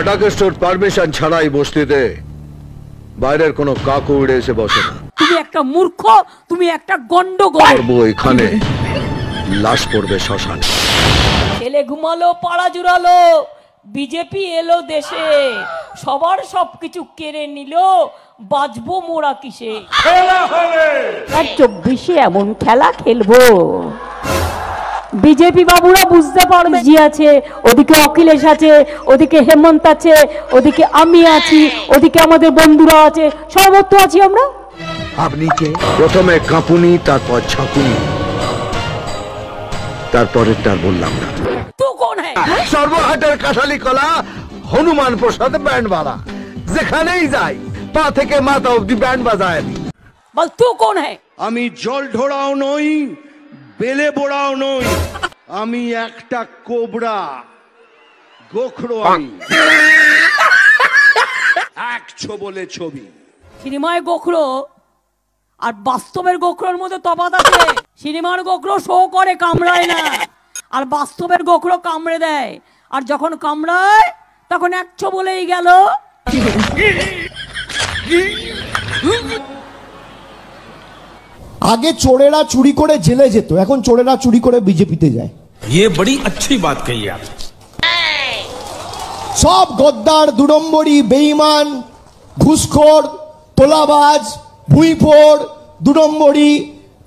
ফাটাকে store permission ছাড়াই বস্তিতে বাইরের কোনো কাকু উড়ে এসে বসে না। তুমি একটা মূর্খ, তুমি একটা গন্ডগোল। এখানে লাশ পড়বে শ্মশানে। ছেলে ঘুমালো, পাড়া জুড়ালো, বিজেপি এলো দেশে, সবার সবকিছু কেড়ে নিল, বাঁচবো মোরা কিসে? 24-এ এমন খেলা খেলবো। বিজেপি বাবুরা বুঝতে পারবে, জি আছে, ওদিকে অখিলেশ আছে, ওদিকে হেমন্ত আছে, ওদিকে আমি আছি, ওদিকে আমাদের বন্ধুরা আছে, সর্বত্র আছি আমরা। আপনি কে? প্রথমে কাঁপুনি, তারপর ছাঁকুনি, তারপরে তার বললাম না। তু কোন হ্যাঁ? সর্বহাটের কাঁঠালি কলা, হনুমান প্রসাদ ব্যান্ড বালা, যেখানেই যাই পা থেকে মাথা অব্দি ব্যান্ড বাজায়। বল তু কোন হ্যাঁ? আমি জল ঢোড়াও নই, বেলে বোড়াও নই, আমি একটা কোবরা, গোখরো। আমি এক বলে ছবি। সিনেমায় গোখরো আর বাস্তবের গোখরোর মধ্যে তফাৎ আছে। সিনেমার গোখরো শো করে, কামড়ায় না, আর বাস্তবের গোখরো কামড়ে দেয়, আর যখন কামড়ায় তখন একশো বলেই গেল। আগে চোরেরা চুরি করে জেলে যেত, এখন চোরেরা চুরি করে বিজেপিতে যায়। ये बड़ी अच्छी बात कही आप। সব গদ্দার, দুনম্বরী, বেঈমান, ঘুষখোর, তোলাবাজ, ভুঁইফোড়, দুনম্বরী,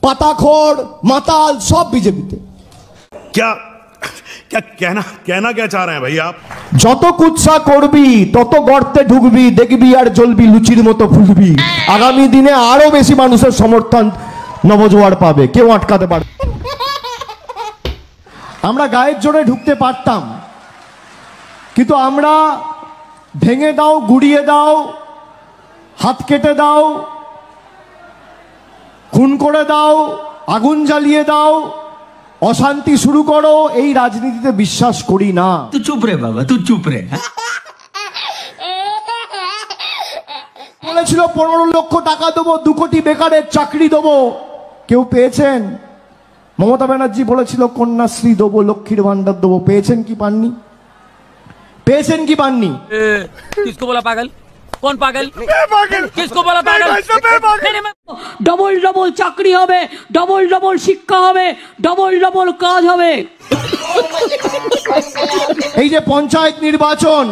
পাতাখোর, মাতাল, সব বিজেপিতে। क्या क्या कहना क्या चाह रहे हैं भाई आप? যত কুৎসা করবি তত গর্তে ঢুকবি, দেখবি আর জ্বলবি, লুচির মতো ফুলবি। আগামী দিনে আরো বেশি মানুষের সমর্থন নবজোয়ার পাবে, কেউ আটকাতে পারবে। আমরা গায়ের জোরে ঢুকতে পারতাম, কিন্তু আমরা ভেঙে দাও, গুড়িয়ে দাও, হাত কেটে দাও, খুন করে দাও, আগুন জ্বালিয়ে দাও, অশান্তি শুরু করো, এই রাজনীতিতে বিশ্বাস করি না। तू चुप रे बाबा, तू चुप रे। বলেছিল 15 লক্ষ টাকা দেবো, 2 কোটি বেকারের চাকরি দেবো, কেউ পেয়েছেন? মমতা ব্যানার্জি বলেছিল কন্যাশ্রী দেবো, লক্ষ্মীর ভান্ডার দেবো, পেয়েছেন কি পাননি? পেয়েছেন কি পাননি? किसको बोला पागल? कौन पागल? किसको बोला पागल? ডবল ডবল চাকরি হবে, ডবল ডবল শিক্ষা হবে, ডবল ডবল কাজ হবে। এই যে পঞ্চায়েত নির্বাচন,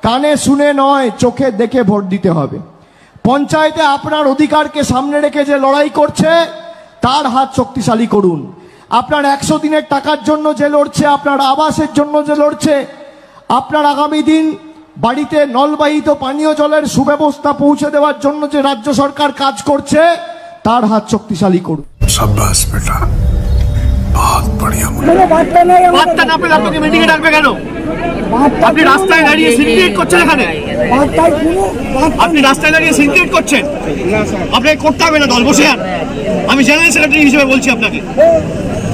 কানে শুনে নয়, চোখে দেখে ভোট দিতে হবে। পঞ্চায়েতে আপনার অধিকারকে সামনে রেখে যে লড়াই করছে, তার হাত শক্তিশালী করুন। আপনার 100 দিনের টাকার জন্য যে লড়ছে, আপনার আবাসের জন্য যে লড়ছে, আপনার আগামী দিন বাড়িতে নলবাহিত পানীয় জলের সুব্যবস্থা পৌঁছে দেওয়ার জন্য যে রাজ্য সরকার কাজ করছে, তার হাত শক্তিশালী করুন। शाबाश बेटा, बहुत बढ़िया। বার্তা না পেলে আপনাকে মিটিংয়ে ডাকবে কেন? আপনি রাস্তায় দাঁড়িয়ে সিন্ডিকেট করছেন এখানে? আপনি রাস্তায় দাঁড়িয়ে সিন্ডিকেট করছেন? আপনাকে করতে হবে না, দল বসে যান। আমি জেনারেল সেক্রেটারি হিসেবে বলছি আপনাকে,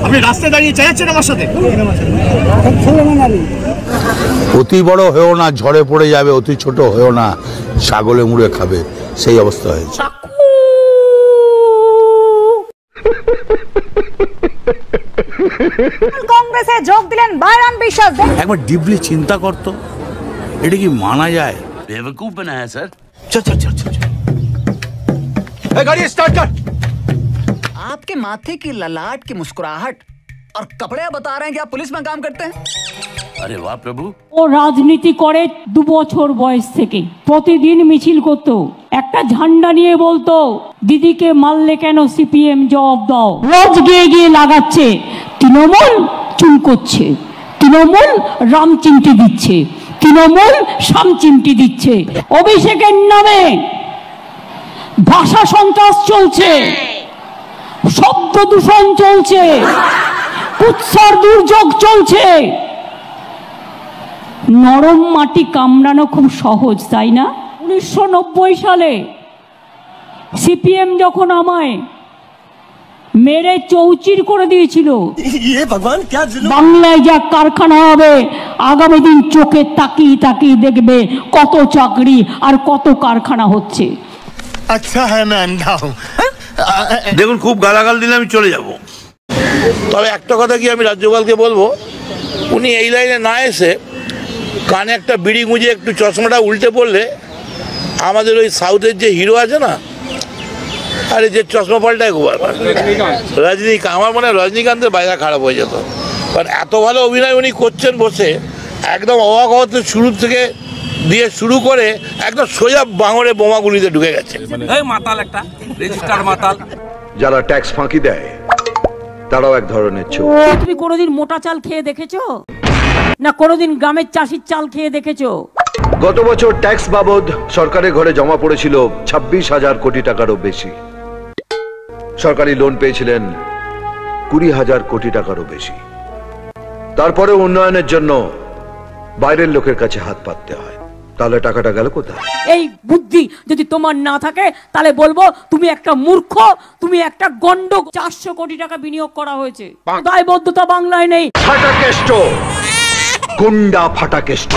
আপনি রাস্তায় দাঁড়িয়ে চাইছেন আমার সাথে? অতি বড় হয়েও না, ঝড়ে পড়ে যাবে, অতি ছোট হয়েও না, ছাগলে মুড়ে খাবে, সেই অবস্থা হয়েছে। কংগ্রেসে যোগ দিলেন বাইরান বিশ্বাস। একবার ডিপলি চিন্তা করতো, এটা কি মানা যায়? বেवकूफ बनाया सर। चल चल चल चल, गाड़ी स्टार्ट कर। आपके माथे की ललाट की मुस्कुराहट और कपड़े बता रहे हैं कि आप पुलिस में काम करते हैं। अरे वाह प्रभु। ও রাজনীতি করে 2 বছর বয়স থেকে, প্রতিদিন মিছিল করতো, একটা ঝান্ডা নিয়ে বলতো দিদিকে মারলে কেন সিপিএম জবাব দাও। রোজ গিয়ে গিয়ে লাগাচ্ছে, তৃণমূল চুন করছে, তৃণমূল রাম চিমটি দিচ্ছে, তৃণমূল শাম চিমটি দিচ্ছে। অভিষেকের নামে ভাষা সন্ত্রাস চলছে, শব্দ দূষণ চলছে, কুৎসার দুর্যোগ চলছে। নরম মাটি কামড়ানো খুব সহজ, তাই না? 1990 সালে সিপিএম যখন আমায় মেরে চৌচির করে দিয়েছিল, বাংলায় যা কারখানা হবে, আগামী দিন চোখে তাকিয়ে তাকিয়ে দেখবে কত চাকরি আর কত কারখানা হচ্ছে। আচ্ছা হ্যাঁ, मैं अंधा हूं। দেখুন, খুব গালাগাল দিলে আমি চলে যাব, তবে একটা কথা কি আমি রাজ্যপালকে বলবো, উনি এই লাইনে না এসে কানে একটা বিড়ি গুঁজে একটু চশমাটা উল্টে পড়লে আমাদের ওই সাউথের যে হিরো আছে না, আরে যে চশমা পাল্টায় রজনীকান্ত, আমার মনে হয় রজনীকান্তের বাইরে খারাপ হয়ে যেত। কারণ এত ভালো অভিনয় উনি করছেন বসে, একদম অবাক হতে শুরু থেকে দিয়ে শুরু করে একদম সোজা বাঙরে বোমাগুলিতে ঢুকে গেছে। মাতাল একটা রেজিস্টার মাতাল। যারা ট্যাক্স ফাঁকি দেয় তারাও এক ধরনের চোর। তুমি কোনোদিন মোটা চাল খেয়ে দেখেছো না কোনোদিন গ্রামের চাষির চাল খেয়ে দেখেছো? গত বছর ট্যাক্স বাবদ সরকারের ঘরে জমা পড়েছিল 26,000 কোটি টাকারও বেশি। সরকারি লোন পেয়েছিলেন 20,000 কোটি টাকারও বেশি। তারপরে উন্নয়নের জন্য বাইরের লোকের কাছে হাত পাততে হয়। তাহলে টাকাটা গেল কোথায়? এই বুদ্ধি যদি তোমার না থাকে তাহলে বলবো তুমি একটা মূর্খ, তুমি একটা গন্ড। 400 কোটি টাকা বিনিয়োগ করা হয়েছে, দায়বদ্ধতা বাংলায় নেই। ফাটাকেষ্ট, গুন্ডা ফাটাকেষ্ট,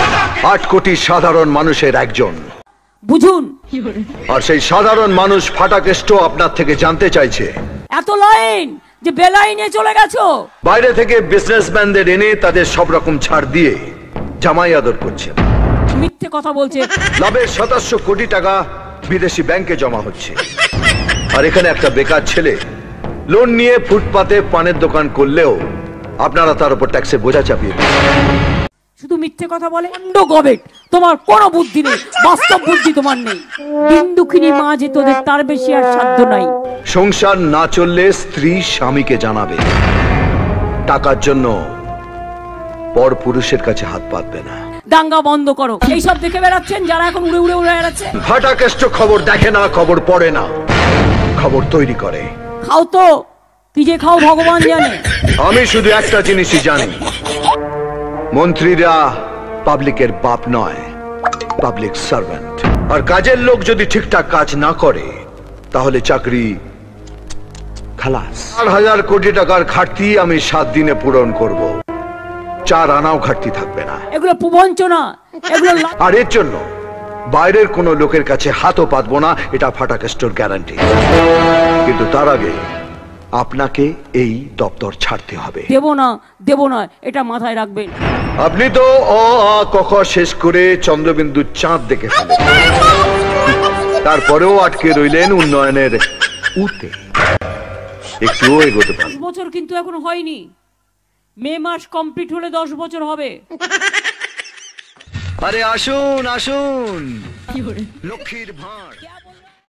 8 কোটি সাধারণ মানুষের একজন। বুঝুন। আর সেই সাধারণ মানুষ ফাটাকেষ্ট আপনার থেকে জানতে চাইছে এত লাইন যে বেলাইনে চলে গেছো। বাইরে থেকে বিজনেসম্যানদের এনে তাদের সব রকম ছাড় দিয়ে জামাই আদর করছেন। মিথ্যে কথা বলছে। লাভের 2700 কোটি টাকা বিদেশি ব্যাংকে জমা হচ্ছে। আর এখানে একটা বেকার ছেলে লোন নিয়ে ফুটপাতে পানের দোকান করলেও আপনারা তার উপর ট্যাক্সের বোঝা চাপিয়ে দেন। শুধু মিথ্যে কথা বলে। গবেট, তোমার কোনো বুদ্ধি নেই, বাস্তব বুদ্ধি তোমার নেই। বিন্দুখিনী মা যে তোদের তার বেশি আর সাধ্য নাই। সংসার না চললে স্ত্রী স্বামীকে জানাবে। টাকার জন্য পর পুরুষের কাছে হাত পাতবে না। দাঙ্গা বন্ধ করো। এইসব দেখে বেড়াচ্ছেন যারা এখন উড়ে উড়ে উড়ে বেড়াচ্ছে। ফাটাকেষ্ট খবর দেখে না, খবর পড়ে না, খবর তৈরি করে। খাও তো, কি যে খাও ভগবান জানে। আমি শুধু একটা জিনিসই জানি, মন্ত্রীরা পাবলিকের বাপ নয়, পাবলিক সার্ভেন্ট। আর কাজের লোক যদি ঠিকঠাক কাজ না করে তাহলে চাকরি খালাস। 4,000 কোটি টাকার ঘাটতি আমি 7 দিনে পূরণ করব। 4 আনাও ঘাটতি থাকবে না। এগুলো প্রবঞ্চনা, এগুলো। আর এর জন্য বাইরের কোনো লোকের কাছে হাতও পাতবো না, এটা ফাটাকেষ্টর গ্যারান্টি। কিন্তু তার আগে আপনাকে এই দপ্তর ছাড়তে হবে। দেব না, এটা মাথায় রাখবেন। আপনি তো অ আ ক খ শেষ করে চন্দ্রবিন্দু চাঁদ দেখে ফেলেন, তারপরেও আটকে রইলেন উন্নয়নের উতে। একটুও এগোতে পারেন। 10 বছর কিন্তু এখন হয়নি। মে মাস কমপ্লিট হলে 10 বছর হবে। আরে আসুন আসুন, লক্ষ্মীর ভাঁড়।